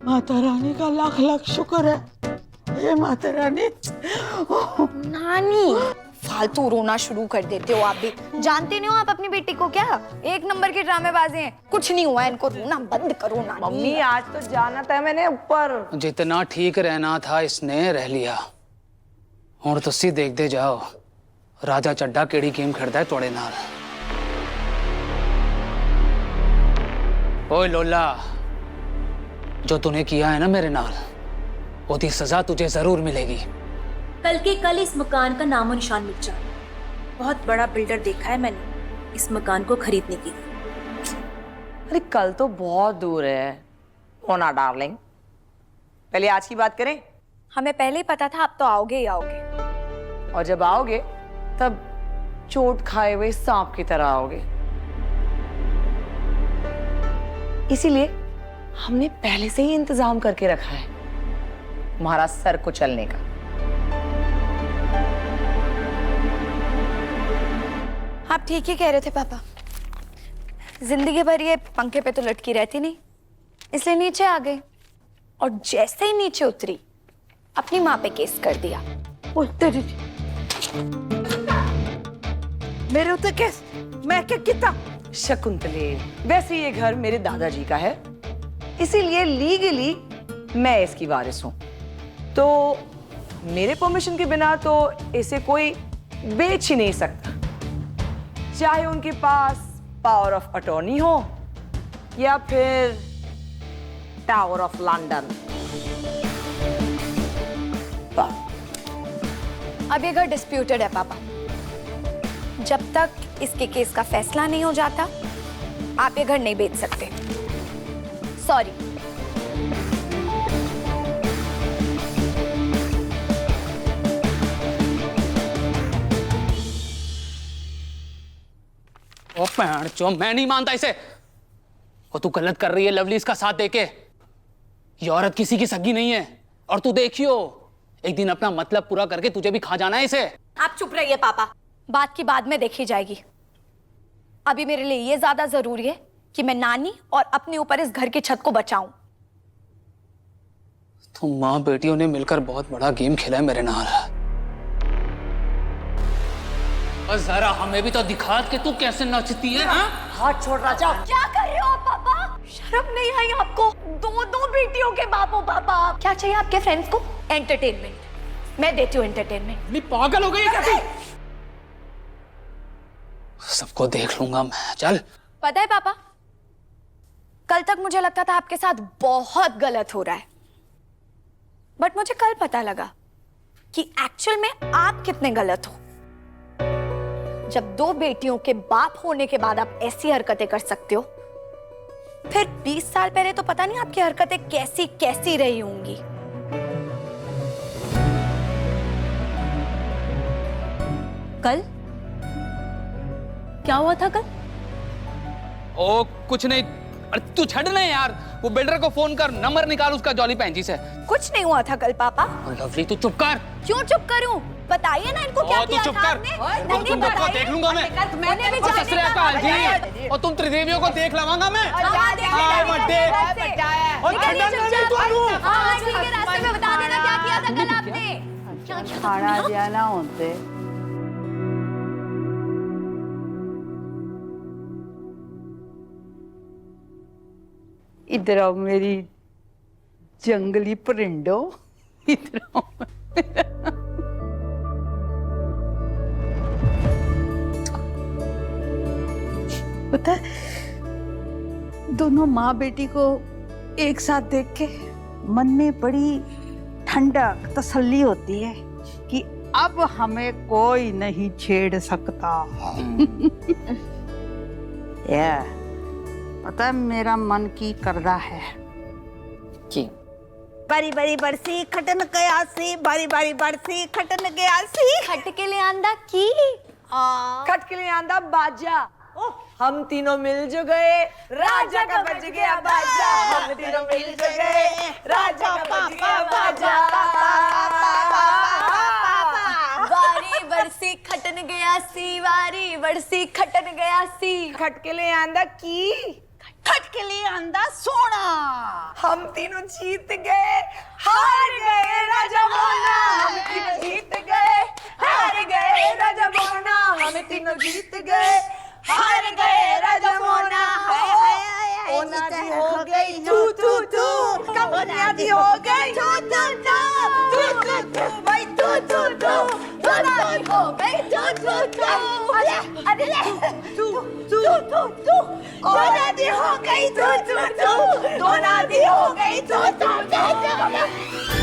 माता रानी का लाख लाख शुक्र है। हे माता रानी। नानी फालतू रोना शुरू कर देते हो आप भी। जानते नहीं हो आप अपनी बेटी को क्या? एक नंबर के ड्रामेबाज हैं। कुछ नहीं हुआ, इनको रोना बंद करो नानी। मम्मी आज तो जाना था मैंने ऊपर। जितना ठीक रहना था इसने रह लिया। और तुसी देखते जाओ राजा चड्डा केड़ी गेम खेलता है तोड़े नाल। ओए लोला, जो तूने किया है ना मेरे नाल, उसकी सजा तुझे जरूर मिलेगी। कल के कल इस मकान का नामो निशान मिट जाए। बहुत बड़ा बिल्डर देखा है मैंने इस मकान को खरीदने की। अरे कल तो बहुत दूर है होना डार्लिंग, पहले आज की बात करें। हमें पहले ही पता था आप तो आओगे ही आओगे। और जब आओगे तब चोट खाए हुए सांप की तरह आओगे। इसीलिए हमने पहले से ही इंतजाम करके रखा है तुम्हारा सर कुचलने का। आप ठीक ही कह रहे थे पापा। जिंदगी भर ये पंखे पे तो लटकी रहती नहीं, इसलिए नीचे आ गई। और जैसे ही नीचे उतरी अपनी माँ पे केस कर दिया। मेरे ऊपर केस? मैं क्या कितना? शकुंतले, वैसे ये घर मेरे दादाजी का है, इसीलिए लीगली मैं इसकी वारिस हूं। तो मेरे परमिशन के बिना तो इसे कोई बेच ही नहीं सकता, चाहे उनके पास पावर ऑफ अटॉर्नी हो या फिर टावर ऑफ लंदन। अब ये घर डिस्प्यूटेड है पापा। जब तक इसके केस का फैसला नहीं हो जाता आप ये घर नहीं बेच सकते। सॉरी। ओ भैन चो, मैं नहीं मानता इसे। और तू गलत कर रही है लवली इसका साथ देके। ये औरत किसी की सगी नहीं है। और तू देखियो एक दिन अपना मतलब पूरा करके तुझे भी खा जाना है इसे। आप चुप रहिए पापा, बात की बाद में देखी जाएगी। अभी मेरे लिए ये ज्यादा जरूरी है कि मैं नानी और अपने ऊपर इस घर की छत को बचाऊं। तुम माँ बेटियों ने मिलकर बहुत बड़ा गेम खेला है मेरे नाल। और जरा हमें भी तो दिखा कि तू कैसे नाचती है। हाँ? हाथ छोड़ राजा। क्या कर रहे हो आप पापा? शर्म नहीं आई आपको? दो बेटियों के बाप हो पापा। क्या चाहिए आपके फ्रेंड्स को? एंटरटेनमेंट। मैं देती हूँ एंटरटेनमेंट। नहीं पागल हो गई है क्या तू? सबको देख लूंगा मैं। चल। पता है पापा, कल तक मुझे लगता था आपके साथ बहुत गलत हो रहा है, बट मुझे कल पता लगा कि एक्चुअल में आप कितने गलत हो। जब दो बेटियों के बाप होने के बाद आप ऐसी हरकतें कर सकते हो, फिर 20 साल पहले तो पता नहीं आपकी हरकतें कैसी कैसी रही होंगी। कल क्या हुआ था कल? ओ कुछ नहीं। अरे तू छड़ नहीं यार, वो बिल्डर को फोन कर, नंबर निकाल उसका जॉली पैंजी से। कुछ नहीं हुआ था कल पापा। लवली तू चुप कर। क्यों चुप करूं? बताइए ना इनको क्या किया था आपने? नहीं बताइए। देख लूंगा मैं। मैंने भी और ससुरे का जी और तुम त्रिदेवियों को देख लवांगा मैं। हाय मड्डे। और ठंडा नहीं तू। हां ठीक है, रास्ते में बता देना क्या किया था कल आपने। क्या किया था? खाना दिया ना होते। इधर आओ मेरी जंगली परिंदो, इधर आओ। पता है, दोनों माँ बेटी को एक साथ देख के मन में बड़ी ठंडक तसल्ली होती है कि अब हमें कोई नहीं छेड़ सकता। या पता है मेरा मन की करदा है कि बारी बारी बरसी खटन गयासी, बारी बारी बरसी खटन गयासी। खट के ले आंदा की खट के लिए आंदा बाजा। हम तीनों मिल जो गए, राजा का बज गया बाजा। हम तीनों मिल जो गए, राजा का बज गया बाजा। वारी बरसी खटन गया सी, वारी बरसी खटन गया सी। खट के लिए आंदा की खटकली आंदा सोना। हम तीनों जीत गए, हार गए राजा मोना। हम तीनों जीत गए, हार गए राजा मोना। हम तीनों जीत गए, हार गए राजा मोना। ओना दी हो गई तू तू तू, कमनिया दी हो गई तू तू तू, तू तू तू भाई तू तू तू, ओना दी हो गई तू तू तू, अरे तू तू तू तू, ओना दी हो गई तू तू तू, ओना दी हो गई तू तू तू।